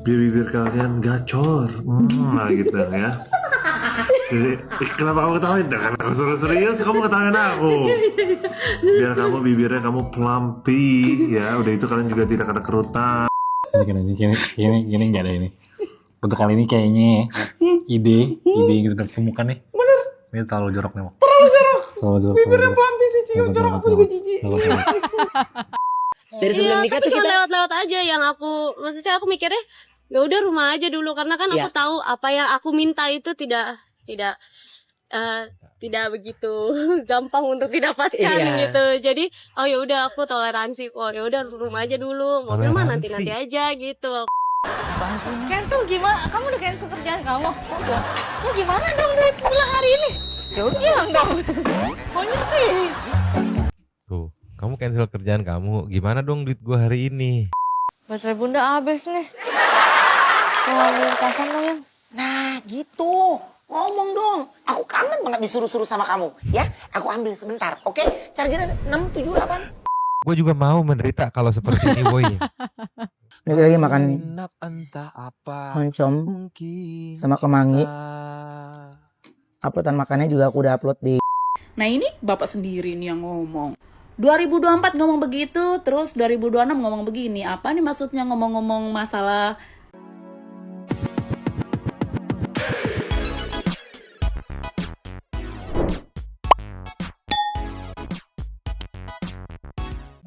biar bibir kalian gacor. Nah gitu ya. Jadi, kenapa kamu ketawain? Karena aku suruh serius, kamu ketawain aku. Biar kamu bibirnya kamu plumpy ya. Udah itu kalian juga tidak kena kerutan. Gini nggak ada ini. Untuk kali ini kayaknya ide gitu ketemukan nih. Bener. Ini terlalu jorok nih. Terlalu jorok. Bibirnya pelampi sih cium jorok, aku juga jijik. Dari sebelum Iya, nikah tapi tuh cuma kita lewat-lewat aja yang maksudnya aku mikirnya ya udah rumah aja dulu karena kan aku Iya. tahu apa yang aku minta itu tidak begitu gampang untuk didapatkan Iya. gitu. Jadi oh ya udah aku toleransi kok. Ya udah rumah aja dulu. Mobil mah nanti aja gitu. Cancel gimana? Kamu udah cancel kerjaan kamu? Udah. Ya gimana dong duit pulang hari ini? Ya udah hilang dong. Maunya sih. Tuh, kamu cancel kerjaan kamu. Gimana dong duit gua hari ini? Baterai bunda habis nih. Mau ambil kasan dong yang. Nah gitu. Ngomong dong. Aku kangen banget disuruh-suruh sama kamu. Ya, aku ambil sebentar. Oke? Chargernya 678. Gue juga mau menderita kalau seperti ini, boy. Ini lagi makan oncom sama kemangi. Uploadan makannya juga aku udah upload di. Nah ini bapak sendiri nih yang ngomong. 2024 ngomong begitu, terus 2026 ngomong begini. Apa nih maksudnya ngomong-ngomong masalah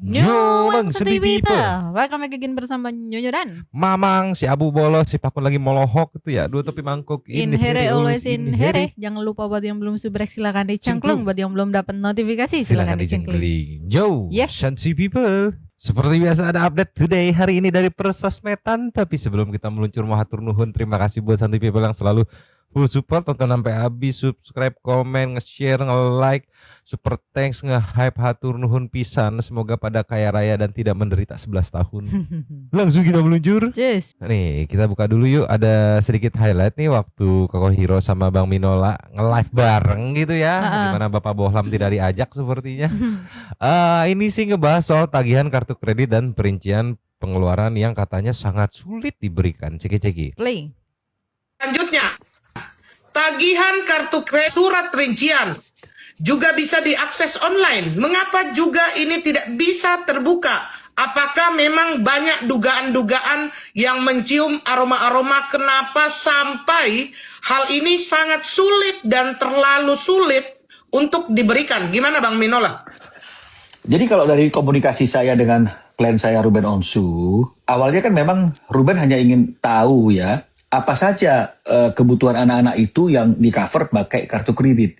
Yo, Bang, sedih people. Welcome back again bersama Nyonya dan Mamang, si Abu Bolos, si Pakun lagi molohok itu ya. Dua topi mangkuk. in here always in here. Jangan lupa buat yang belum subscribe silakan dicengklung. Buat yang belum dapat notifikasi silakan dicengklung. Yo, Yes. Shansi people. Seperti biasa ada update today hari ini dari persosmedan. Tapi sebelum kita meluncur mahatur nuhun, terima kasih buat Santi people yang selalu full support, tonton sampai habis, subscribe, komen, nge-share, nge-like, super thanks, nge-hype, hatur nuhun pisan. Semoga pada kaya raya dan tidak menderita 11 tahun. Langsung kita meluncur. Cheers. Nih kita buka dulu yuk. Ada sedikit highlight nih waktu Koko Hiro sama Bang Minola nge-live bareng gitu ya. Dimana Bapak Bohlam tidak diajak sepertinya. Ini sih ngebahas soal tagihan kartu kredit dan perincian pengeluaran yang katanya sangat sulit diberikan. Ceki-ceki. Play. Selanjutnya, tagihan kartu kredit surat rincian juga bisa diakses online. Mengapa juga ini tidak bisa terbuka? Apakah memang banyak dugaan-dugaan yang mencium aroma-aroma? Kenapa sampai hal ini sangat sulit dan terlalu sulit untuk diberikan? Gimana Bang Minola? Jadi kalau dari komunikasi saya dengan klien saya Ruben Onsu, awalnya kan memang Ruben hanya ingin tahu ya, apa saja kebutuhan anak-anak itu yang di-cover pakai kartu kredit.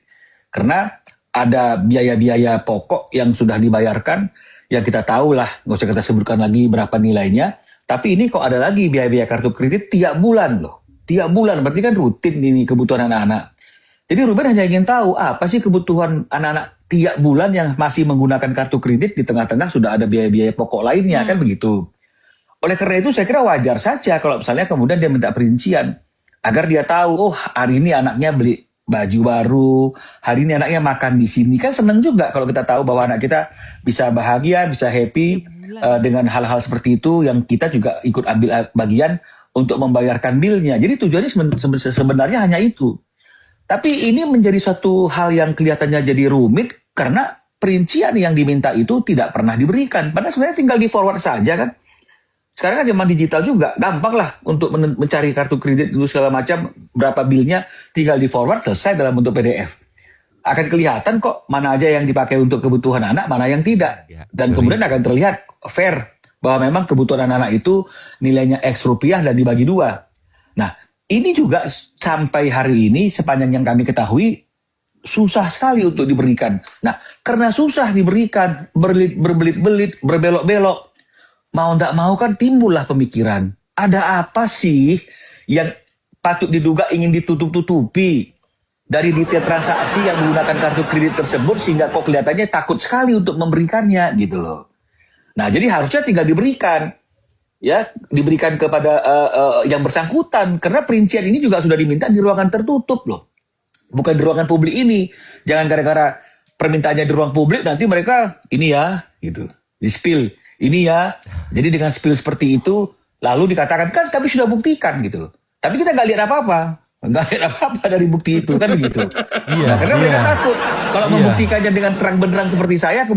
Karena ada biaya-biaya pokok yang sudah dibayarkan, yang kita tahu lah, nggak usah kita sebutkan lagi berapa nilainya. Tapi ini kok ada lagi biaya-biaya kartu kredit tiap bulan loh. Tiap bulan, berarti kan rutin ini kebutuhan anak-anak. Jadi Ruben hanya ingin tahu apa sih kebutuhan anak-anak tiap bulan yang masih menggunakan kartu kredit, di tengah-tengah sudah ada biaya-biaya pokok lainnya, kan begitu. Oleh karena itu saya kira wajar saja kalau misalnya kemudian dia minta perincian agar dia tahu, oh hari ini anaknya beli baju baru, hari ini anaknya makan di sini. Kan seneng juga kalau kita tahu bahwa anak kita bisa bahagia, bisa happy dengan hal-hal seperti itu yang kita juga ikut ambil bagian untuk membayarkan bilnya. Jadi tujuannya sebenarnya hanya itu. Tapi ini menjadi suatu hal yang kelihatannya jadi rumit karena perincian yang diminta itu tidak pernah diberikan. Padahal sebenarnya tinggal di forward saja kan. Sekarang kan zaman digital juga, gampang lah untuk mencari kartu kredit dulu segala macam, berapa bilnya, tinggal di forward, selesai dalam bentuk PDF. Akan kelihatan kok mana aja yang dipakai untuk kebutuhan anak, mana yang tidak. Dan kemudian akan terlihat fair, bahwa memang kebutuhan anak itu nilainya X rupiah dan dibagi dua. Nah, ini juga sampai hari ini, sepanjang yang kami ketahui, susah sekali untuk diberikan. Nah, karena susah diberikan, berbelit-belit, berbelok-belok, mau tidak mau kan timbullah pemikiran. Ada apa sih yang patut diduga ingin ditutup-tutupi dari detail transaksi yang menggunakan kartu kredit tersebut sehingga kok kelihatannya takut sekali untuk memberikannya gitu loh. Nah jadi harusnya tinggal diberikan. Ya, diberikan kepada yang bersangkutan. Karena perincian ini juga sudah diminta di ruangan tertutup loh. Bukan di ruangan publik ini. Jangan gara-gara permintaannya di ruang publik nanti mereka ini ya gitu. Di-spill. Ini ya, jadi dengan spill seperti itu, lalu dikatakan kan kami sudah buktikan gitu loh. Tapi kita nggak lihat apa-apa. Nggak lihat apa-apa dari bukti itu kan begitu. Iya, Karena mereka takut kalau membuktikannya dengan terang benderang seperti saya.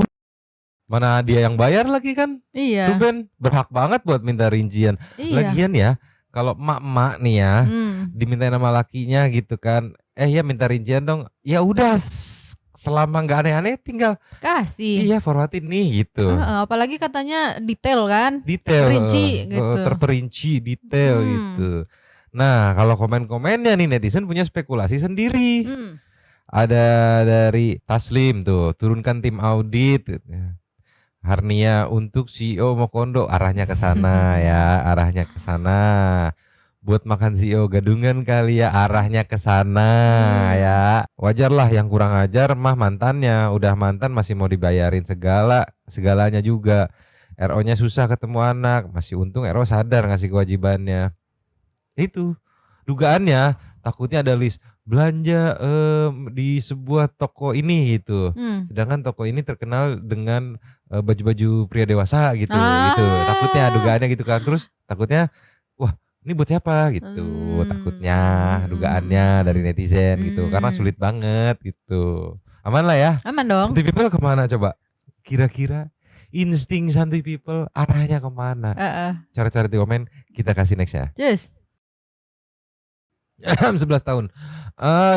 Mana dia yang bayar lagi kan? Iya. Ruben berhak banget buat minta rincian. Iya. Lagian ya, kalau emak-emak nih ya, dimintain nama lakinya gitu kan. Ya minta rincian dong. Ya udah selama nggak aneh-aneh tinggal Kasih. iya forwardin nih gitu. Apalagi katanya detail kan? Detail, Rinci gitu. terperinci detail gitu. Nah, kalau komen-komennya nih netizen punya spekulasi sendiri. Ada dari Taslim tuh, turunkan tim audit. Harnia untuk CEO Mokondo, arahnya ke sana ya, arahnya ke sana. Buat makan CEO gadungan kali ya, arahnya ke sana ya. Wajarlah yang kurang ajar mah mantannya, udah mantan masih mau dibayarin segalanya juga. RO-nya susah ketemu anak, masih untung RO sadar ngasih kewajibannya. Itu dugaannya, takutnya ada list belanja di sebuah toko ini gitu. Sedangkan toko ini terkenal dengan baju-baju pria dewasa gitu. Gitu. Takutnya dugaannya gitu kan. Terus takutnya wah, ini buat siapa gitu. Takutnya dugaannya dari netizen gitu. Karena sulit banget gitu. Aman lah ya. Aman dong. Santuy people kemana coba? Kira-kira insting santuy people arahnya kemana? Cara-cara di komen kita kasih next ya. Just 11 tahun.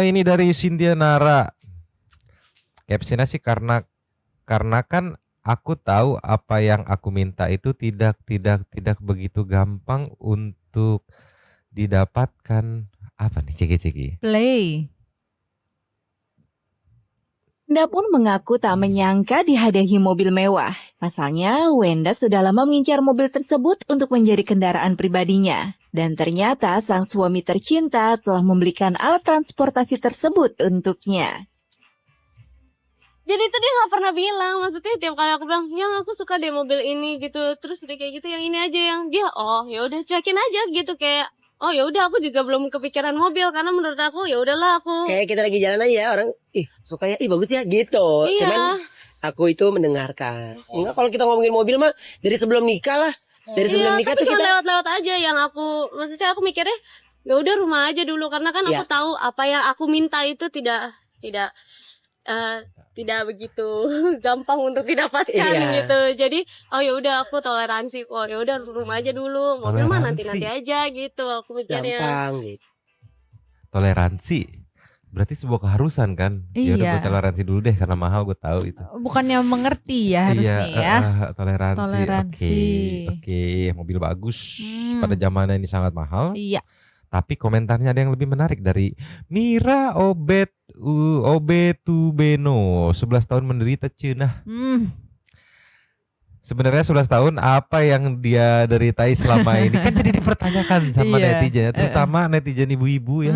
Ini dari Cynthia Nara. Captionnya sih karena kan aku tahu apa yang aku minta itu tidak begitu gampang untuk didapatkan. Apa nih ceki? play. Wenda pun mengaku tak menyangka dihadiahi mobil mewah. Pasalnya, Wenda sudah lama mengincar mobil tersebut untuk menjadi kendaraan pribadinya. Dan ternyata sang suami tercinta telah membelikan alat transportasi tersebut untuknya. Jadi itu dia nggak pernah bilang, maksudnya tiap kali aku bilang, yang aku suka deh mobil ini gitu, terus udah kayak gitu yang ini aja yang dia, oh ya udah cuekin aja gitu kayak, oh ya udah aku juga belum kepikiran mobil karena menurut aku ya udahlah aku. Kayak kita lagi jalan aja ya orang, suka ya, bagus ya gitu. Iya. Cuman aku itu mendengarkan. Enggak, kalau kita ngomongin mobil mah dari sebelum nikah lah. Dari sebelum nikah tapi tuh cuma kita lewat-lewat aja yang aku, maksudnya aku mikirnya ya udah rumah aja dulu karena kan aku tahu apa yang aku minta itu tidak begitu gampang untuk didapatkan gitu. Jadi oh ya udah aku toleransi kok. Ya udah rumah aja dulu. Mobil mah nanti aja gitu aku mikirnya. gampang gitu. Toleransi. Berarti sebuah keharusan kan? Ya udah gue toleransi dulu deh karena mahal gue tahu itu. Bukannya mengerti ya harusnya ya. Toleransi. Oke, mobil bagus. Pada zamannya ini sangat mahal. Iya. Tapi komentarnya ada yang lebih menarik dari Mira Obetubeno, 11 tahun menderita cenah. Sebenarnya 11 tahun apa yang dia deritai selama ini kan jadi dipertanyakan sama netizen, terutama netizen ibu-ibu ya.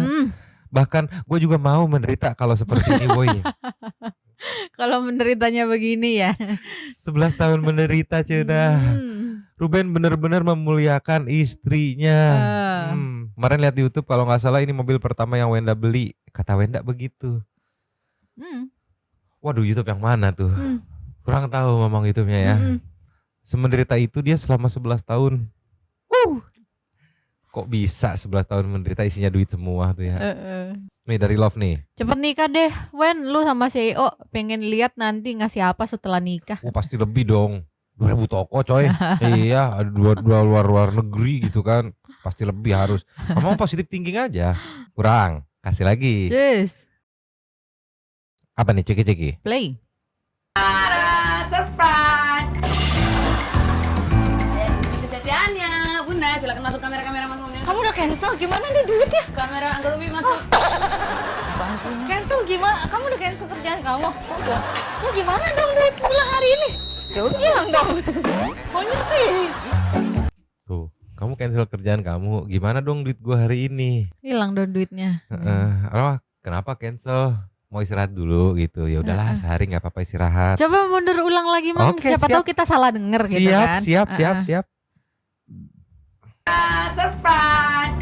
Bahkan gue juga mau menderita kalau seperti ini boy. Kalau menderitanya begini ya. 11 tahun menderita cenah. Ruben benar-benar memuliakan istrinya. Kemarin lihat di YouTube kalau nggak salah ini mobil pertama yang Wenda beli. Kata Wenda begitu. Waduh, YouTube yang mana tuh? Kurang tahu memang YouTube-nya ya. Semenderita itu dia selama 11 tahun. Kok bisa 11 tahun menderita isinya duit semua tuh ya. Nih dari Love nih. Cepet nikah deh, Wen. Lu sama CEO pengen lihat nanti ngasih apa setelah nikah. Pasti lebih dong. 2000 toko coy. Iya, dua luar negeri gitu kan. Pasti lebih harus. Kamu positif thinking aja. Kurang. Kasih lagi. Just Apa nih ceki-ceki? play. Surprise. Itu setiannya, Bunda. Silakan masuk kamera-kamera masuknya. Kamu udah cancel, gimana nih duitnya? Kamera Angga Lubi masuk. Cancel gimana? Kamu udah cancel kerjaan kamu? Udah. Ya gimana dong duit bulan hari ini? Ya udah hilang dong. Maunya sih. Tuh, kamu cancel kerjaan kamu. Gimana dong duit gua hari ini? Hilang dong duitnya. Kenapa cancel? Mau istirahat dulu gitu. Ya udahlah sehari nggak apa-apa istirahat. Coba mundur ulang lagi Mang. Oke, Siapa siap. tahu kita salah denger gitu kan. Siap. Surprise.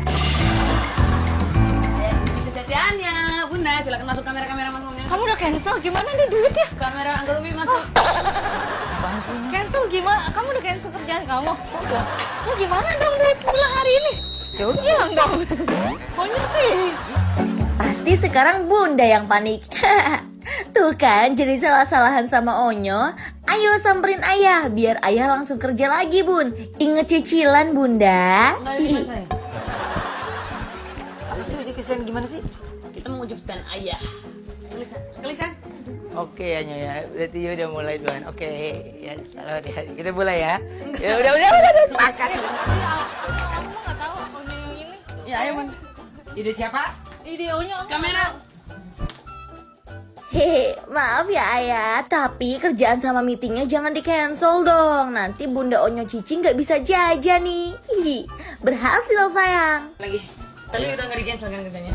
Itu setiannya, Bunda. Silakan masuk kamera-kamera masuknya. Kamu udah cancel, gimana nih duitnya? Kamera Angga Lubi masuk. Cancel gimana? gimana? Kamu udah cancel kerjaan kamu? Udah. Ya gimana dong duit pulang hari ini? Ya udah hilang dong. Konyol sih. Pasti sekarang Bunda yang panik. Tuh kan, jadi salah-salahan sama Onyo. Ayo samperin ayah, biar ayah langsung kerja lagi, Bun. Ingat cicilan, Bunda. Apa sih uji kesalahan gimana sih? Kita mengujuk stand ayah. Kelisan. Oke ya Nyo ya, berarti ya udah mulai duluan. Oke, ya selamat ya. Kita mulai ya. Ya udah sepakat. Aku mah nggak tahu aku yang ini. Ya ayo Bun. Ide siapa? Videonya Kamera. Hehe, maaf ya ayah, tapi kerjaan sama meetingnya jangan di-cancel dong. Nanti Bunda Onyo Cici nggak bisa jajan nih. Hihi, berhasil sayang. Lagi. Tadi udah nggak di-cancel kan katanya?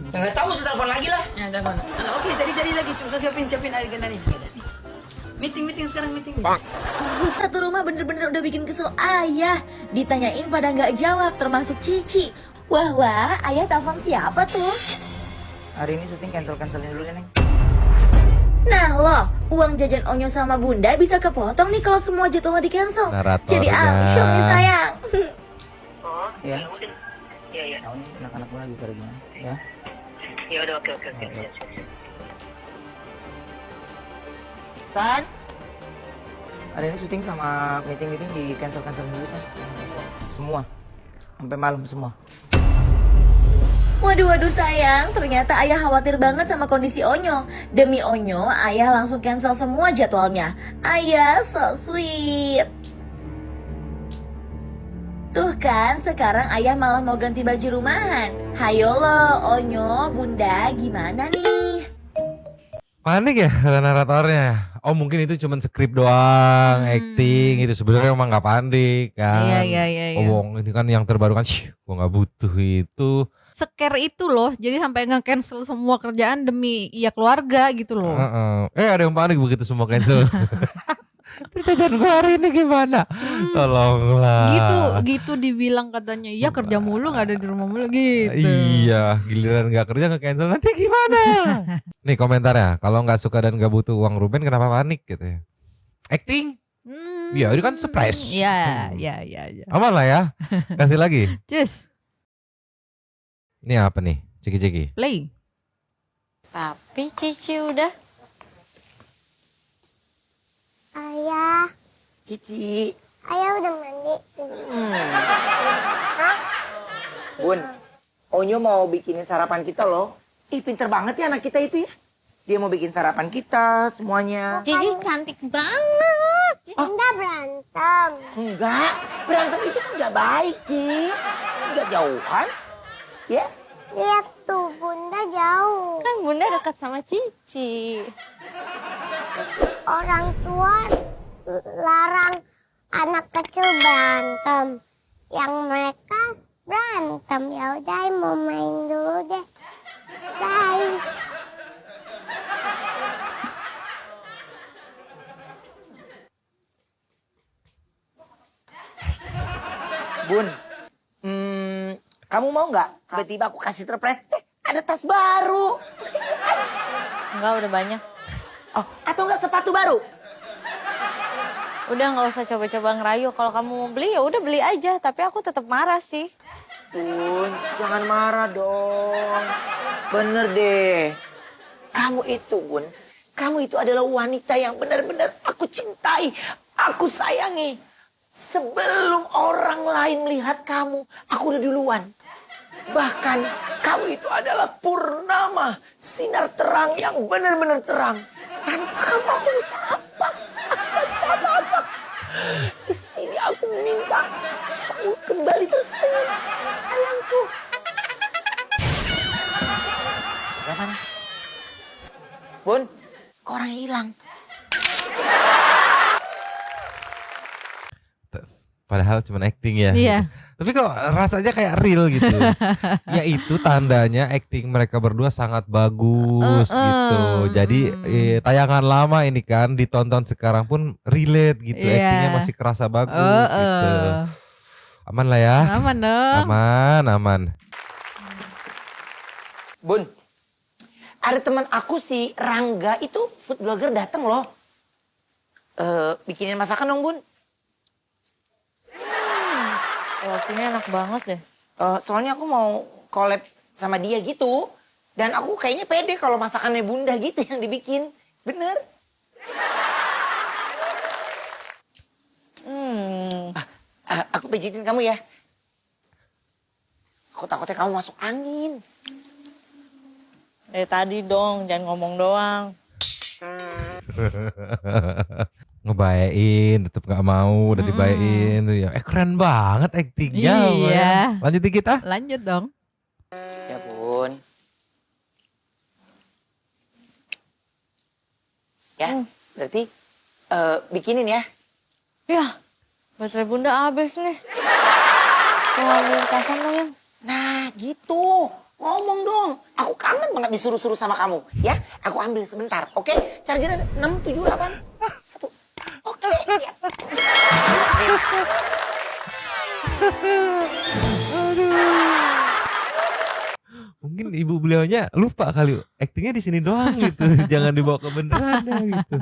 Nggak tahu, saya telepon lagi lah. Ya, telepon. Oke, jadi lagi. Coba siapin adegan nih. Meeting sekarang meeting. Satu rumah bener-bener udah bikin kesel ayah. Ditanyain pada nggak jawab, termasuk Cici. Wah, ayah telepon siapa tuh? Hari ini syuting cancelin dulu ya Neng. Nah loh, uang jajan Onyo sama Bunda bisa kepotong nih kalau semua jadwalnya di-cancel. Naratornya. Jadi amsyong nih sayang. Ya. Iya. Tahu nih anak-anak gue lagi pada gimana? Ya. Ya udah oke. San. Hari ini syuting sama meeting di cancel dulu San. Semua. Sampai malam semua. Waduh sayang, ternyata ayah khawatir banget sama kondisi Onyo. Demi Onyo, ayah langsung cancel semua jadwalnya. Ayah so sweet. Tuh kan, sekarang ayah malah mau ganti baju rumahan. Hayo lo, Onyo, Bunda, gimana nih? Panik ya ada naratornya. Oh mungkin itu cuma skrip doang, acting itu sebenarnya emang nggak panik kan. Iya. Oh ini kan yang terbaru kan, gua nggak butuh itu. Scare itu loh, jadi sampai nge-cancel semua kerjaan demi keluarga gitu loh. Ada yang panik begitu semua cancel. Berita jangan gua hari ini gimana? Tolonglah. Gitu dibilang katanya, iya kerja mulu nggak ada di rumah mulu gitu. Iya, giliran nggak kerja nggak cancel nanti gimana? Nih komentarnya, kalau nggak suka dan nggak butuh uang Ruben kenapa panik gitu ya? Acting? Iya, ini kan surprise. Iya. Aman lah ya. Kasih lagi. Cus. Ini apa nih? Ciki-ciki. Play. Tapi Cici udah. Ayah, Cici. ayah udah mandi. Bun, Onyo mau bikinin sarapan kita loh. Ih pinter banget ya anak kita itu ya. Dia mau bikin sarapan kita semuanya. Cici cantik banget. Bunda berantem. Enggak, berantem itu kan nggak baik, Ci. Nggak jauhan. Ya? Lihat tuh, Bunda jauh. Kan Bunda dekat sama Cici. Orang tua larang anak kecil berantem. Yang mereka berantem. Ya udah, mau main dulu deh. Bye. Bun, kamu mau nggak tiba-tiba aku kasih surprise? Ada tas baru. Enggak, udah banyak. Oh, atau nggak sepatu baru? Udah nggak usah coba-coba ngerayu. Kalau kamu mau beli ya udah beli aja. Tapi aku tetap marah sih. Bun, jangan marah dong. Bener deh. Kamu itu, Bun. Kamu itu adalah wanita yang benar-benar aku cintai. Aku sayangi. Sebelum orang lain melihat kamu, aku udah duluan. Bahkan kamu itu adalah purnama, sinar terang yang benar-benar terang. Tanpa kamu aku bisa apa? Apa? Di sini aku minta kamu kembali tersenyum, sayangku. Mana? Bun, kok orang hilang? Padahal cuma acting ya. Iya. Tapi kok rasanya kayak real gitu. Ya itu tandanya acting mereka berdua sangat bagus gitu. Jadi tayangan lama ini kan ditonton sekarang pun relate gitu. Actingnya masih kerasa bagus gitu. Aman lah ya. Aman dong. Aman. Bun, ada teman aku si Rangga itu food blogger datang loh. bikinin masakan dong, Bun. Waktunya enak banget deh. Soalnya aku mau collab sama dia gitu. Dan aku kayaknya pede kalau masakannya Bunda gitu yang dibikin. Bener. Aku pijitin kamu ya. Aku takutnya kamu masuk angin. Dari tadi dong, jangan ngomong doang. Ngebayain, tetep nggak mau, udah dibayain tuh ya. Keren banget aktingnya. Iya. Lanjut dikit ah. Lanjut dong. Ya Bun. Ya, berarti bikinin ya. Ya, baterai Bunda habis nih. Mau ambil kasan dong yang. Nah gitu, ngomong dong. Aku kangen banget disuruh-suruh sama kamu. Ya, aku ambil sebentar, oke? Chargernya 6, 7, 8, 1. Oke, ya. Mungkin ibu beliaunya lupa kali aktingnya di sini doang gitu. Jangan dibawa ke beneran gitu.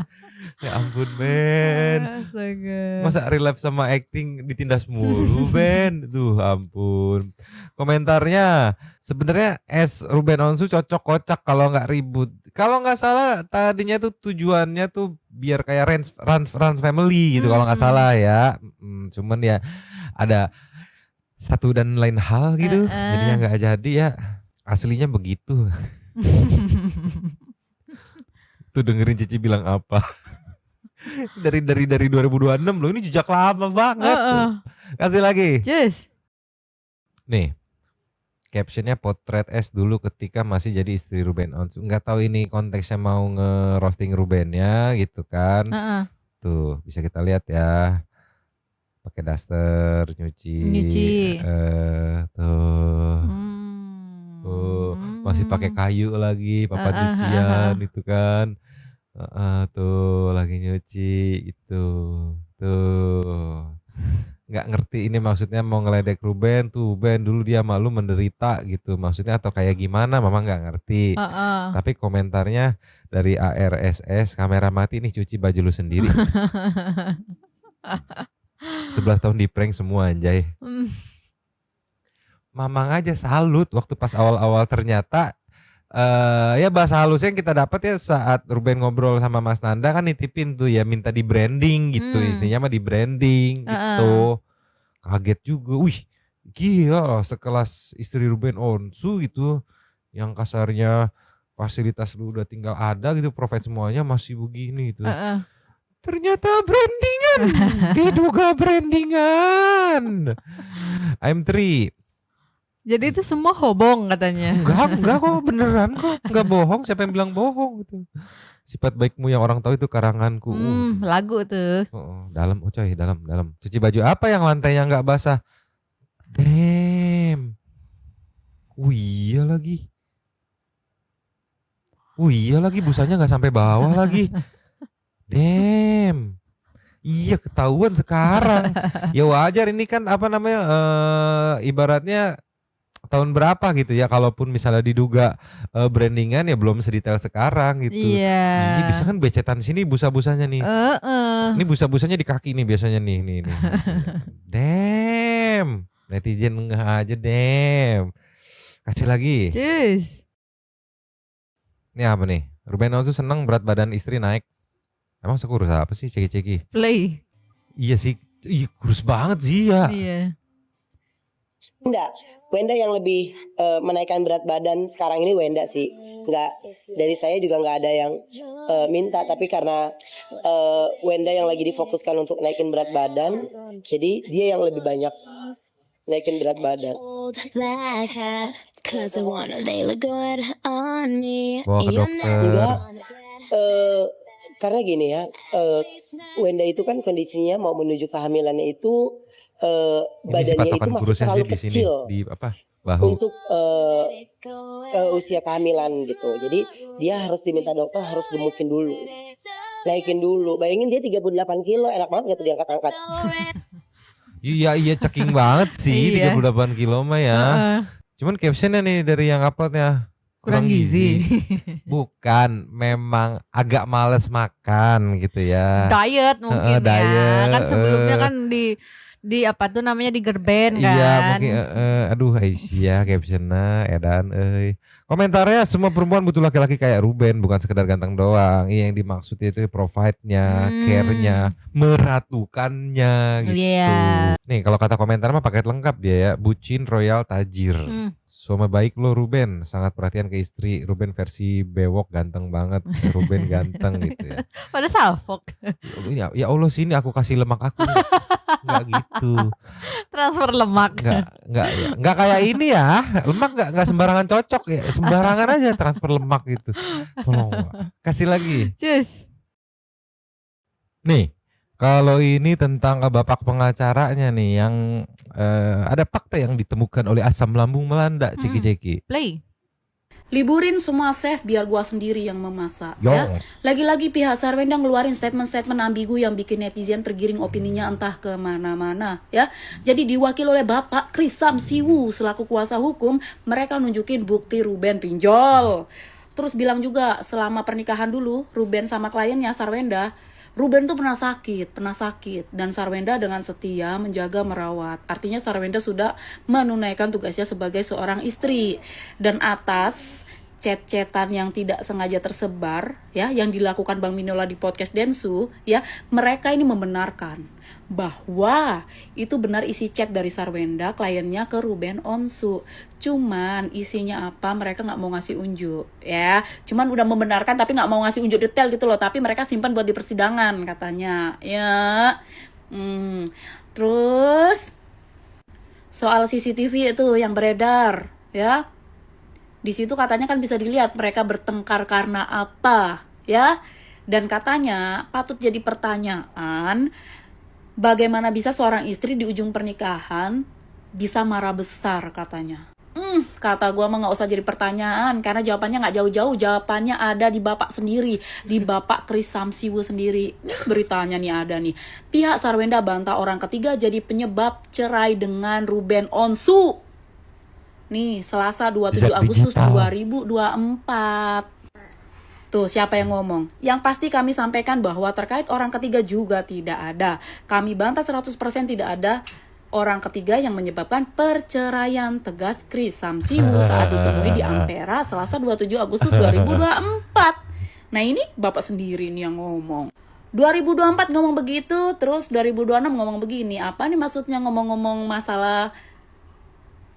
Ya ampun Ben. Astaga. Masa relapse sama acting ditindas mulu Ben. Duh ampun. Komentarnya sebenarnya Ruben Onsu cocok kocak kalau nggak ribut. Kalau nggak salah tadinya tuh tujuannya tuh biar kayak Rans Family gitu kalau nggak salah ya. Cuman ya ada satu dan lain hal gitu. Jadinya nggak jadi ya. Aslinya begitu. Tuh dengerin Cici bilang apa. dari 2026 loh, ini jejak lama banget. Kasih lagi. Cus. Nih. Captionnya potret S dulu ketika masih jadi istri Ruben Onsu. Nggak tahu ini konteksnya mau nge-roasting Rubennya gitu kan. Tuh, bisa kita lihat ya. Pakai daster, nyuci. Tuh. Masih pakai kayu lagi, papan cucian itu kan. Tuh lagi nyuci itu. Tuh. Nggak ngerti ini maksudnya mau ngeledek Ruben tuh. Ben dulu dia malu menderita gitu. Maksudnya atau kayak gimana mama nggak ngerti. Tapi komentarnya dari ARSS, kamera mati nih cuci baju lu sendiri. 11 tahun di prank semua anjay. Mamang aja salut waktu pas awal-awal ternyata ya bahasa halusnya yang kita dapat ya saat Ruben ngobrol sama Mas Nanda kan nitipin tuh ya minta di branding gitu, istrinya mah di branding gitu. Kaget juga, wih gila sekelas istri Ruben Onsu gitu yang kasarnya fasilitas lu udah tinggal ada gitu, provide semuanya masih begini gitu. Ternyata brandingan, diduga brandingan. I'm 3. Jadi itu semua hobong katanya. Enggak kok, beneran kok. Enggak bohong, siapa yang bilang bohong gitu. Sifat baikmu yang orang tahu itu karanganku. Lagu tuh. Dalam, coy, dalam. Cuci baju apa yang lantainya enggak basah? Damn. Iya lagi. Iya lagi, busanya enggak sampai bawah lagi. Damn. Iya ketahuan sekarang. Ya wajar ini kan apa namanya ibaratnya tahun berapa gitu ya, kalaupun misalnya diduga brandingan ya belum sedetail sekarang gitu. Iya. Iya bisa kan becetan sini busa-busanya nih. Ini busa-busanya di kaki nih biasanya nih. Damn. Netizen ngeh aja damn. Kasih lagi. Cus. Ini apa nih? Ruben Onsu seneng berat badan istri naik. Emang sekurus apa sih ceki-ceki? Play. Iya sih. Iya kurus banget sih ya. Iya. Enggak, Wenda yang lebih menaikkan berat badan sekarang ini Wenda sih. Enggak, dari saya juga enggak ada yang minta, tapi karena Wenda yang lagi difokuskan untuk naikin berat badan, jadi dia yang lebih banyak naikin berat badan. Bawa ke dokter. Enggak, karena gini ya, Wenda itu kan kondisinya mau menuju kehamilannya itu badannya itu masih terlalu kecil di apa bahu untuk usia kehamilan gitu. Jadi dia harus diminta dokter harus gemukin dulu, naikin dulu. Bayangin dia 38 kilo, enak banget gitu diangkat-angkat. Iya ceking banget sih 38 kilo mah ya. Cuman captionnya nih dari yang uploadnya, Kurang gizi. Bukan, memang agak males makan gitu ya. Diet mungkin ya. Diet, Kan sebelumnya kan di apa tuh namanya digerben kan. Iya mungkin aduh Aisyah captionnya edan komentarnya semua perempuan butuh laki-laki kayak Ruben, bukan sekedar ganteng doang. Iya, yang dimaksud itu provide-nya, care-nya, meratukannya gitu. Iya. Nih kalau kata komentar mah paket lengkap dia ya, bucin, royal, tajir. Suami baik lo Ruben, sangat perhatian ke istri. Ruben versi bewok ganteng banget. Ruben ganteng gitu ya. Pada salfok. Ya Allah sini aku kasih lemak aku. Enggak gitu. Transfer lemak. Enggak kayak ini ya. Lemak enggak sembarangan cocok ya. Sembarangan aja transfer lemak gitu. Tolong kasih lagi. Cus. Nih, kalau ini tentang bapak pengacaranya nih yang ada fakta yang ditemukan oleh asam lambung melanda ceki-ceki. Play. Liburin semua chef biar gua sendiri yang memasak Yo. ya. Lagi-lagi pihak Sarwenda ngeluarin statement-statement ambigu yang bikin netizen tergiring opininya entah ke mana-mana ya. Jadi diwakil oleh Bapak Kris Samsiwu selaku kuasa hukum, mereka nunjukin bukti Ruben pinjol. Terus bilang juga selama pernikahan dulu Ruben sama kliennya Sarwenda, Ruben tuh pernah sakit dan Sarwenda dengan setia menjaga merawat. Artinya Sarwenda sudah menunaikan tugasnya sebagai seorang istri. Dan atas chat-chatan yang tidak sengaja tersebar ya yang dilakukan Bang Minola di podcast Densu ya, mereka ini membenarkan bahwa itu benar isi chat dari Sarwenda kliennya ke Ruben Onsu. Cuman isinya apa mereka nggak mau ngasih unjuk ya. Cuman udah membenarkan tapi nggak mau ngasih unjuk detail gitu loh. Tapi mereka simpan buat di persidangan katanya ya. Terus soal CCTV itu yang beredar ya. Di situ katanya kan bisa dilihat mereka bertengkar karena apa ya. Dan katanya patut jadi pertanyaan, bagaimana bisa seorang istri di ujung pernikahan bisa marah besar katanya. Kata gue mah gak usah jadi pertanyaan, karena jawabannya gak jauh-jauh, jawabannya ada di Bapak sendiri, di Bapak Kris Samsiwu sendiri. Nih beritanya nih ada nih. Pihak Sarwenda bantah orang ketiga jadi penyebab cerai dengan Ruben Onsu. Nih Selasa 27 Agustus 2024. Tuh, siapa yang ngomong? Yang pasti kami sampaikan bahwa terkait orang ketiga juga tidak ada. Kami bantah 100% tidak ada orang ketiga yang menyebabkan perceraian, tegas Kris Samsiwu saat ditemui di Ampera Selasa 27 Agustus 2024. Nah ini Bapak sendiri nih yang ngomong. 2024 ngomong begitu, terus 2026 ngomong begini. Apa nih maksudnya ngomong-ngomong masalah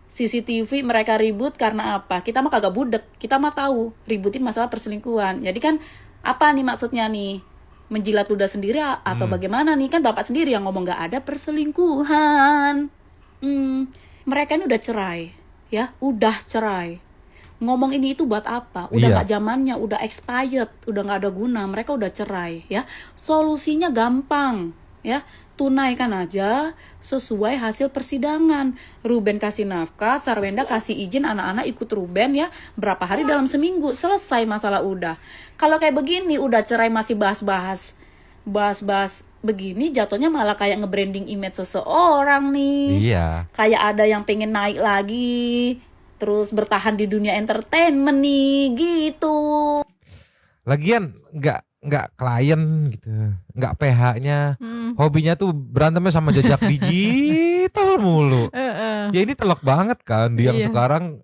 CCTV mereka ribut karena apa? Kita mah kagak budek, kita mah tahu ributin masalah perselingkuhan. Jadi kan apa nih maksudnya nih? Menjilat ludah sendiri atau bagaimana nih? Kan Bapak sendiri yang ngomong gak ada perselingkuhan. Mereka ini udah cerai ya, udah cerai. Ngomong ini itu buat apa? Udah gak zamannya, udah expired, udah gak ada guna. Mereka udah cerai ya. Solusinya gampang ya. Tunaikan aja sesuai hasil persidangan. Ruben kasih nafkah, Sarwenda kasih izin anak-anak ikut Ruben ya. Berapa hari dalam seminggu, selesai masalah udah. Kalau kayak begini udah cerai masih bahas-bahas begini, jatuhnya malah kayak nge-branding image seseorang nih. Iya. Kayak ada yang pengen naik lagi, terus bertahan di dunia entertainment nih, gitu. Lagian nggak klien gitu, nggak PH-nya, hobinya tuh berantemnya sama jejak digital mulu. Ya ini telak banget kan, dia yang sekarang,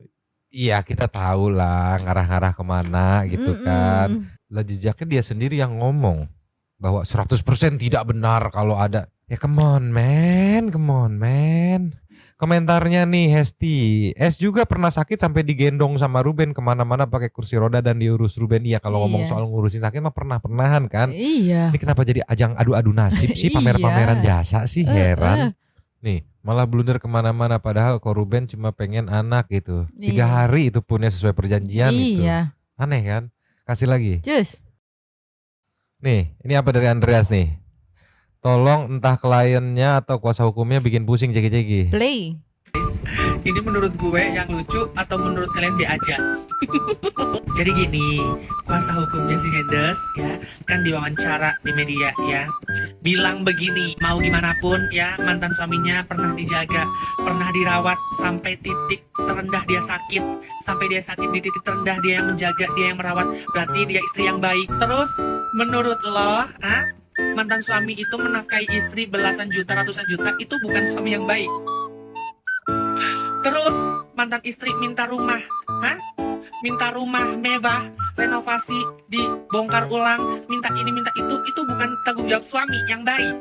iya kita tahu lah ngarah-ngarah kemana gitu kan. Lah jejaknya dia sendiri yang ngomong bahwa 100% tidak benar kalau ada. Ya come on man. Komentarnya nih Hesti, S juga pernah sakit sampai digendong sama Ruben kemana-mana pakai kursi roda dan diurus Ruben. Iya kalau ngomong soal ngurusin sakit mah pernah-pernahan kan. Iya. Ini kenapa jadi ajang adu-adu nasib sih, pamer-pameran jasa sih, heran. Nih malah blunder kemana-mana padahal kok Ruben cuma pengen anak gitu. 3 hari itu punnya sesuai perjanjian itu. Aneh kan? Kasih lagi. Cus. Nih ini apa dari Andreas nih. Tolong entah kliennya atau kuasa hukumnya bikin pusing ceki-ceki. Play. Ini menurut gue yang lucu atau menurut kalian be aja? Jadi gini, kuasa hukumnya si Jendes ya kan diwawancara di media ya, bilang begini, mau gimana pun ya mantan suaminya pernah dijaga, pernah dirawat sampai titik terendah dia sakit, sampai dia sakit di titik terendah dia yang menjaga, dia yang merawat, berarti dia istri yang baik. Terus menurut lo, mantan suami itu menafkahi istri belasan juta, ratusan juta, itu bukan suami yang baik. Terus mantan istri minta rumah, minta rumah mewah, renovasi, dibongkar ulang, minta ini minta itu bukan tanggung jawab suami yang baik.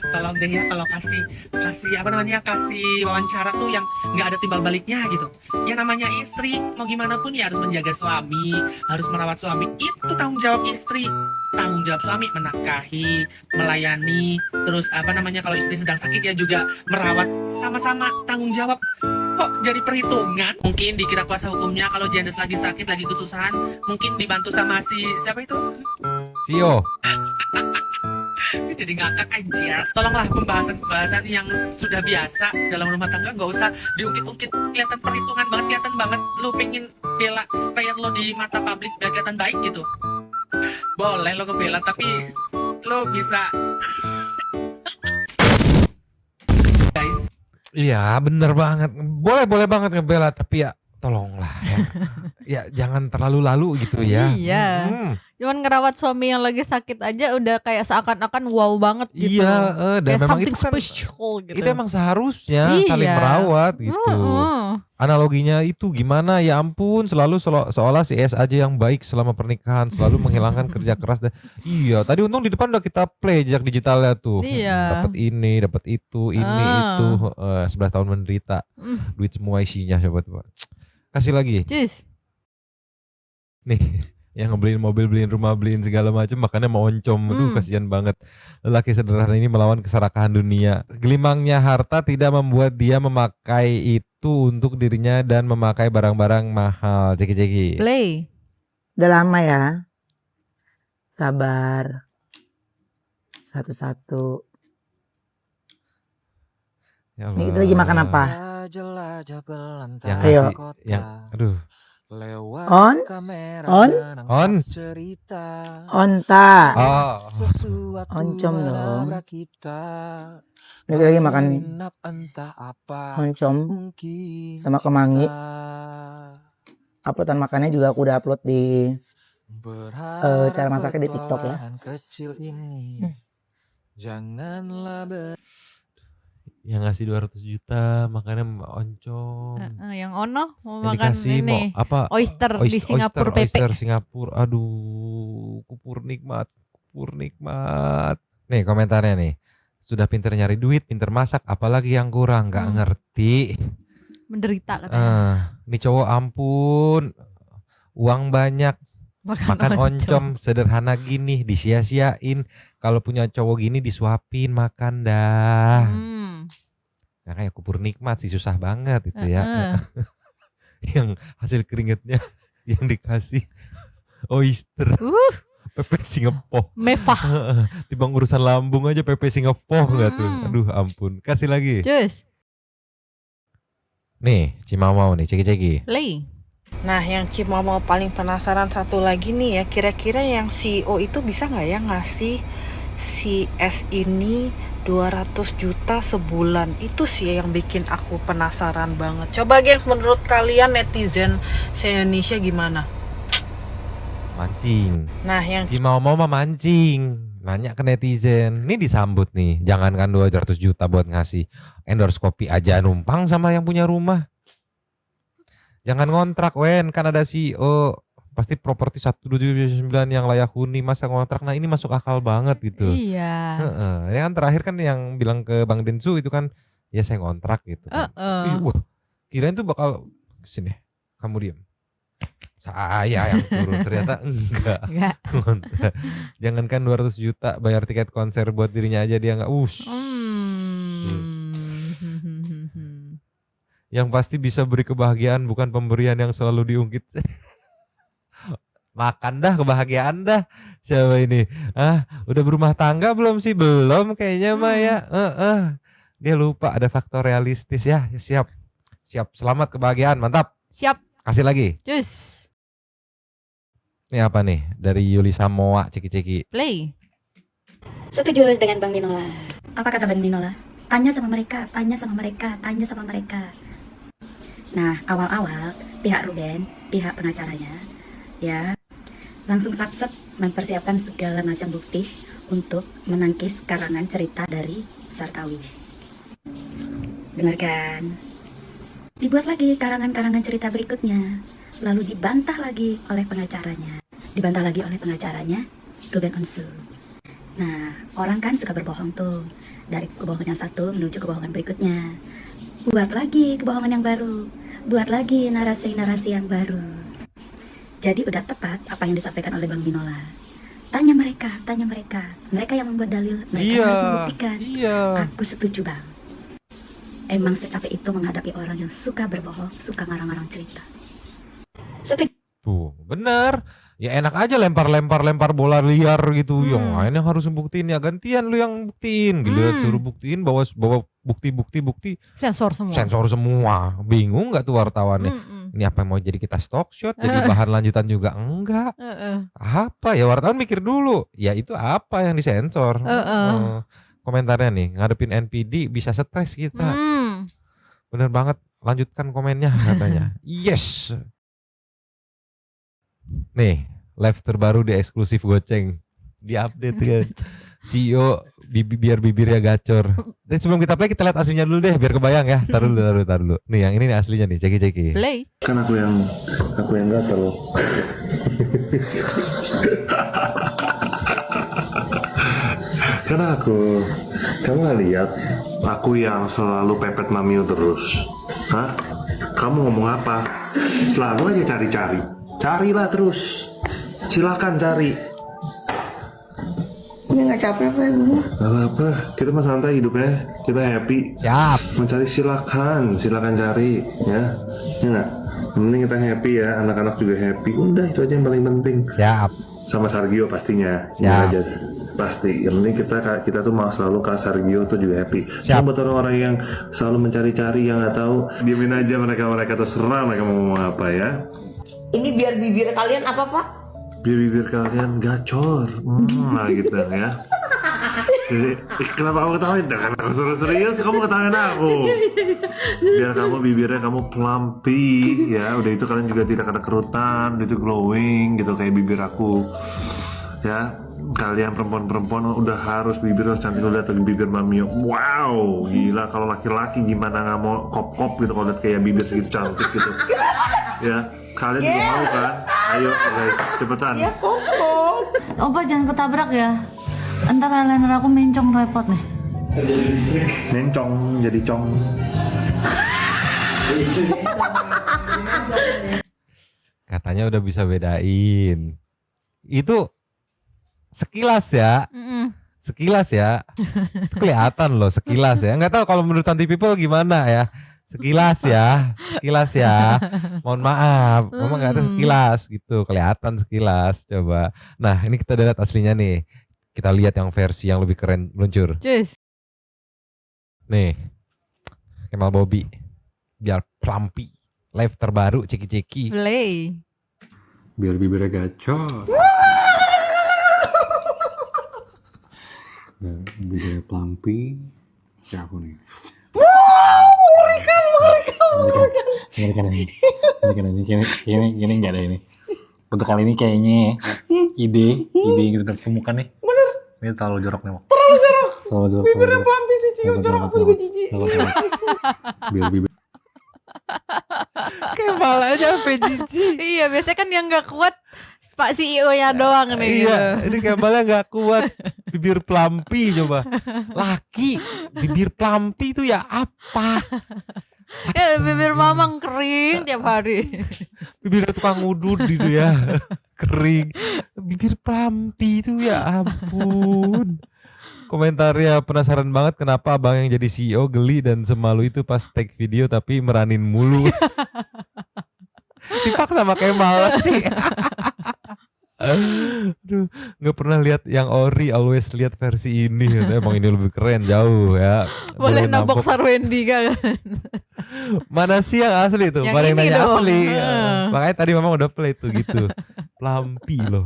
Tolong deh ya kalau kasih kasih wawancara tuh yang nggak ada timbal baliknya gitu. Yang namanya istri mau gimana pun ya harus menjaga suami, harus merawat suami, itu tanggung jawab istri. Tanggung jawab suami menafkahi, melayani, terus kalau istri sedang sakit ya juga merawat, sama-sama tanggung jawab. Kok jadi perhitungan? Mungkin dikira kuasa hukumnya kalau Jendes lagi sakit, lagi kesusahan, mungkin dibantu sama si siapa itu? Sio. Jadi ngakak anjir. Tolonglah pembahasan yang sudah biasa dalam rumah tangga nggak usah diungkit-ungkit, kelihatan perhitungan banget, kelihatan banget lu pengen bela klien lo di mata publik biar kelihatan baik gitu. Boleh lo ngebela tapi lo bisa guys. Iya bener banget, boleh banget ngebela tapi ya tolonglah ya. Ya jangan terlalu lalu gitu ya. Iya. Cuman ngerawat suami yang lagi sakit aja udah kayak seakan-akan wow banget gitu. Iya, dan kayak memang something itu kan special gitu. itu emang seharusnya Iya. saling merawat gitu. Analoginya itu gimana? Ya ampun, selalu seolah si S aja yang baik selama pernikahan, selalu menghilangkan kerja keras dan iya, tadi untung di depan udah kita play jejak digitalnya tuh. Iya. Dapat ini, dapat itu, itu 11 tahun menderita. Duit semua isinya coba. Kasih lagi. Cus. Nih, yang ngebeliin mobil, beliin rumah, beliin segala macam, makanya mau oncom. Aduh, kasihan banget. Lelaki sederhana ini melawan keserakahan dunia. Gelimangnya harta tidak membuat dia memakai itu untuk dirinya dan memakai barang-barang mahal. Ceki. Play. Udah lama ya. Sabar. Satu-satu. Ya Ini kita lagi makan apa? Yang Ayo. aduh. On. Onta. Oh. Oncom dong. Ini kita lagi makan oncom sama kemangi. Uploadan makannya juga aku udah upload di cara masaknya di TikTok ya. Yang ngasih 200 juta makanya oncom. Yang Ono mau Yang makan dikasih ini mau apa? oyster di Singapura PP. Oyster Singapura. Aduh, kupur nikmat. Nih komentarnya nih. Sudah pinter nyari duit, pinter masak, apalagi yang kurang? Gak ngerti. Menderita katanya. Nih cowok ampun. Uang banyak. Makan oncom sederhana gini disia-siain. Kalau punya cowok gini disuapin makan dah. Nah, kayak kupur nikmat sih susah banget itu ya. Yang hasil keringetnya yang dikasih oyster. Pepe Singapura. Mewah. Timbang urusan lambung aja Pepe Singapura enggak tuh. Aduh ampun. Kasih lagi. Cus. Nih, Cimau nih, ceki-ceki. Play. Nah, yang Cima mau paling penasaran satu lagi nih ya, kira-kira yang CEO itu bisa nggak ya ngasih si S ini 200 juta sebulan? Itu sih yang bikin aku penasaran banget. Coba gengs, menurut kalian netizen se-Indonesia gimana? Mancing. Nah, yang Cimau mah mancing. Nanya ke netizen. Ini disambut nih. Jangankan 200 juta buat ngasih endorse kopi aja numpang sama yang punya rumah. Jangan ngontrak kan ada CEO pasti properti 179 yang layak huni, masa ngontrak. Nah ini masuk akal banget gitu. Iya. Ya kan terakhir kan yang bilang ke Bang Densu itu kan ya saya ngontrak gitu kan. Wah, kirain tuh bakal sini kamu diam. Saya yang turun, ternyata enggak. Jangankan 200 juta bayar tiket konser buat dirinya aja dia enggak. Yang pasti bisa beri kebahagiaan bukan pemberian yang selalu diungkit. Makan dah kebahagiaan dah. Siapa ini? Udah berumah tangga belum sih? Belum kayaknya mah ya. Dia lupa ada faktor realistis ya. Siap. Selamat kebahagiaan, mantap. Siap. Kasih lagi. Cus. Ini apa nih? Dari Yuli Samoa, ceki-ceki. Play. Setuju dengan Bang Binola. Apa kata Bang Binola? Tanya sama mereka. Nah, awal-awal pihak Ruben, pihak pengacaranya, ya langsung satset mempersiapkan segala macam bukti untuk menangkis karangan cerita dari Sarkawi. Benar kan? Dibuat lagi karangan-karangan cerita berikutnya, lalu dibantah lagi oleh pengacaranya, Ruben Onsu. Nah, orang kan suka berbohong tuh, dari kebohongan yang satu menuju kebohongan berikutnya. Buat lagi kebohongan yang baru, buat lagi narasi-narasi yang baru. Jadi udah tepat apa yang disampaikan oleh Bang Binola. Tanya mereka. Mereka yang membuat dalil, mereka harus membuktikan. Aku setuju, Bang. Emang secapek itu menghadapi orang yang suka berbohong, suka ngarang-ngarang cerita. Setuju. Tuh, bener. Ya enak aja lempar bola liar gitu. Yang lain yang harus buktiin, ya gantian lu yang buktiin. Gila, suruh buktiin bawa bukti. Sensor semua. Bingung nggak tuh wartawannya? Ini apa yang mau jadi kita stock shot? Jadi bahan lanjutan juga enggak. Apa ya, wartawan mikir dulu. Ya itu apa yang disensor? Komentarnya nih, ngadepin NPD bisa stres kita. Bener banget. Lanjutkan komennya katanya. Yes. Nih, live terbaru di eksklusif Goceng. Di update kan. CEO biar bibirnya gacor. Dan sebelum kita play, kita lihat aslinya dulu deh biar kebayang ya. Taruh dulu. Nih yang ini nih aslinya nih, ceki. Play. Kan aku yang gatel. Karena kamu gak lihat aku yang selalu pepet Mamiu terus. Hah? Kamu ngomong apa? Selalu aja cari-cari. Carilah terus. Silakan cari. Ini nggak capek apa ya, Bu? Gak apa-apa, kita mah santai hidupnya, kita happy. Siap. Mencari silakan cari ya. Ya nggak? Yang penting kita happy ya, anak-anak juga happy. Udah itu aja yang paling penting. Siap. Sama Sargio pastinya. Siap. Aja. Pasti. Yang penting kita tuh mau selalu ke Sargio tuh juga happy. Siap. Buat orang-orang yang selalu mencari-cari yang nggak tahu, diemin aja mereka terserah mereka mau ngomong apa ya. Ini biar bibir kalian apa, Pak? Biar bibir kalian gacor. Nah gitu ya. Jadi kenapa kamu ketawain? Karena aku serius kamu ketawain aku. Biar bibirnya kamu plumpy ya. Udah itu kalian juga tidak ada kerutan, itu glowing gitu kayak bibir aku. Ya, kalian perempuan udah harus bibir harus cantik. Udah tuh bibir Mamio. Wow, gila. Kalau laki-laki gimana nggak mau kop gitu kalau lihat kayak bibir segitu cantik gitu. Ya, kalian juga mau kan? Ayo guys, cepetan. Ya kok. Opa jangan ketabrak ya. Entar eyeliner aku mencong repot nih. Mencong jadi cong. Katanya udah bisa bedain. Itu sekilas ya. Sekilas ya. Kelihatan loh sekilas ya. Nggak tahu kalau menurut Santi People gimana ya. Sekilas ya. Mohon maaf, memang nggak ada sekilas gitu, kelihatan sekilas. Coba. Nah ini kita lihat aslinya nih. Kita lihat yang versi yang lebih keren meluncur. Cus. Nih, Kemal Bobby, biar plumpy. Live terbaru ceki-ceki. Play. Biar bibirnya gacor. Nah, bibirnya plumpy. Siapa nih? Mengerikan ini nggak ada ini. Untuk kali ini kayaknya ide gitu temukan nih. Bener. Ini terlalu jorok nih. Terlalu jorok. Bibirnya pelampi sih cium jorok aku juga jijik. Biar bibir. Kemalanya sampai jijik. Iya, biasanya kan yang nggak kuat Pak CEO-nya doang nih. Iya, ini kemalnya nggak kuat. Bibir pelampi coba. Laki, bibir pelampi itu ya apa? Ya bibir mamang kering tiap hari. Bibir tukang udut gitu ya. Kering. Bibir pelampi itu ya ampun. Komentarnya penasaran banget kenapa abang yang jadi CEO geli dan semalu itu pas take video tapi meranin mulu. Dipaksa sama Kemal. Aduh. nggak pernah lihat yang ori, always lihat versi ini. Emang ini lebih keren jauh ya. Boleh nabok Sarwendi kan? Mana sih yang asli tuh? Yang Mana yang ini nanya dong. asli? Makanya tadi memang udah play tuh gitu. Pelampi loh.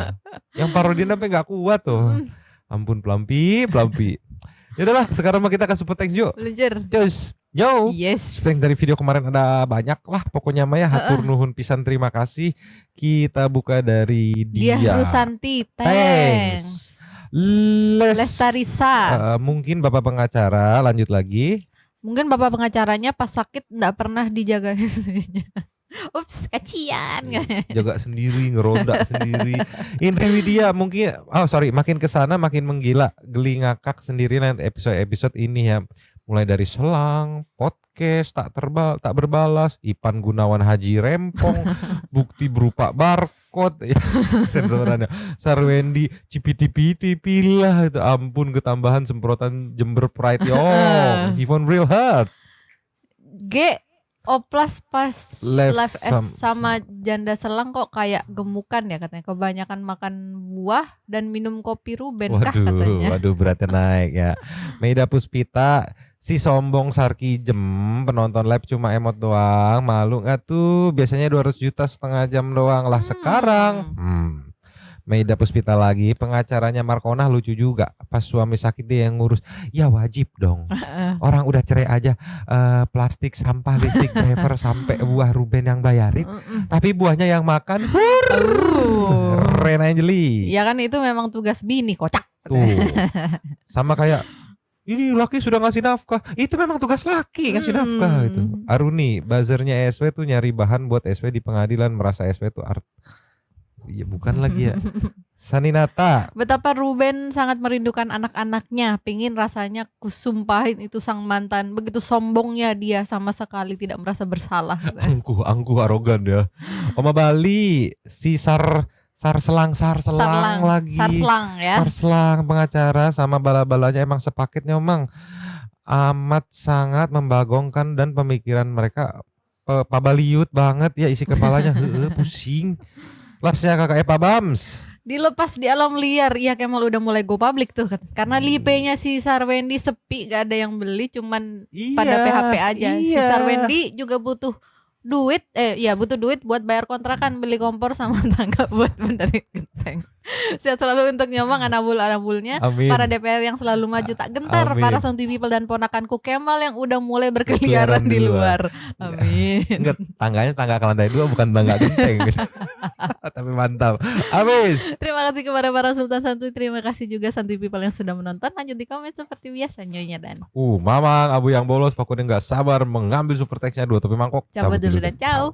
Yang parodian sampai nggak kuat tuh. Ampun Pelampi. Yaudahlah, sekarang mah kita ke super text yuk. Meluncur. Cus. Yo. Yes. Yang dari video kemarin ada banyak lah pokoknya Maya. Hatur nuhun pisan, terima kasih. Kita buka dari Dia Rusanti. Thanks. Lestarisa. Mungkin Bapak pengacara lanjut lagi. Mungkin bapak pengacaranya pas sakit nggak pernah dijaga istrinya. Ups, kecian. Jaga sendiri, ngeronda sendiri. Indra Widya mungkin, makin kesana makin menggila, geli ngakak sendiri nanti episode ini ya. Mulai dari selang, podcast, tak berbalas, Ipan Gunawan Haji Rempong, bukti berupa barcode, ya, sensorannya, Sarwendi, cipiti-piti, pilah, itu ampun ketambahan semprotan Jember Pride, yo, Yvonne Real Heart. G oplas pas Live live S sama janda selang kok kayak gemukan ya katanya, kebanyakan makan buah dan minum kopi Ruben kah katanya. Waduh beratnya naik ya. Meida Puspita, si sombong Sarki Jem, penonton live cuma emot doang, malu gak tuh? Biasanya 200 juta setengah jam doang lah sekarang. Meida Puspita lagi, pengacaranya Markona lucu juga. Pas suami sakit dia yang ngurus. Ya wajib dong. Orang udah cerai aja, plastik, sampah, listrik, driver sampai buah Ruben yang bayarin. Tapi buahnya yang makan Ren Angeli. Ya kan itu memang tugas bini, kocak. Tuh. Sama kayak ini laki sudah ngasih nafkah. Itu memang tugas laki ngasih nafkah itu. Aruni, buzzernya SW tuh nyari bahan buat SW di pengadilan, merasa SW tuh iya bukan lagi ya. Saninata. Betapa Ruben sangat merindukan anak-anaknya, pingin rasanya kusumpahin itu sang mantan. Begitu sombongnya dia, sama sekali tidak merasa bersalah. Angkuh arogan ya. Oma Bali, si Sar selang lagi. Sarselang ya. Sarselang pengacara sama bala-balanya emang sepaketnya emang amat sangat membagongkan dan pemikiran mereka pabaliut banget ya isi kepalanya. Pusing. Lasnya kakak Epa Bams. Dilepas di alam liar, ya Kemal udah mulai go public tuh. Karena lipenya si Sarwendi sepi, gak ada yang beli, cuman pada PHP aja. Si Sarwendi juga butuh duit, butuh duit buat bayar kontrakan, beli kompor sama tangga buat benerin genteng. Sehat selalu untuk Nyomang, anabul-anabulnya. Para DPR yang selalu maju tak gentar. Para Santuy People dan ponakanku Kemal yang udah mulai berkeliaran di luar. Amin. Enggak, tangganya tangga ke lantai 2 bukan tangga genteng. Tapi mantap. Habis. Terima kasih kepada para Sultan Santuy. Terima kasih juga Santuy People yang sudah menonton. Lanjut di komen seperti biasa Nyonya dan Mamang Abu yang bolos, pokoknya nggak sabar mengambil super text-nya 2 topi mangkok. cabut dulu dan ciao.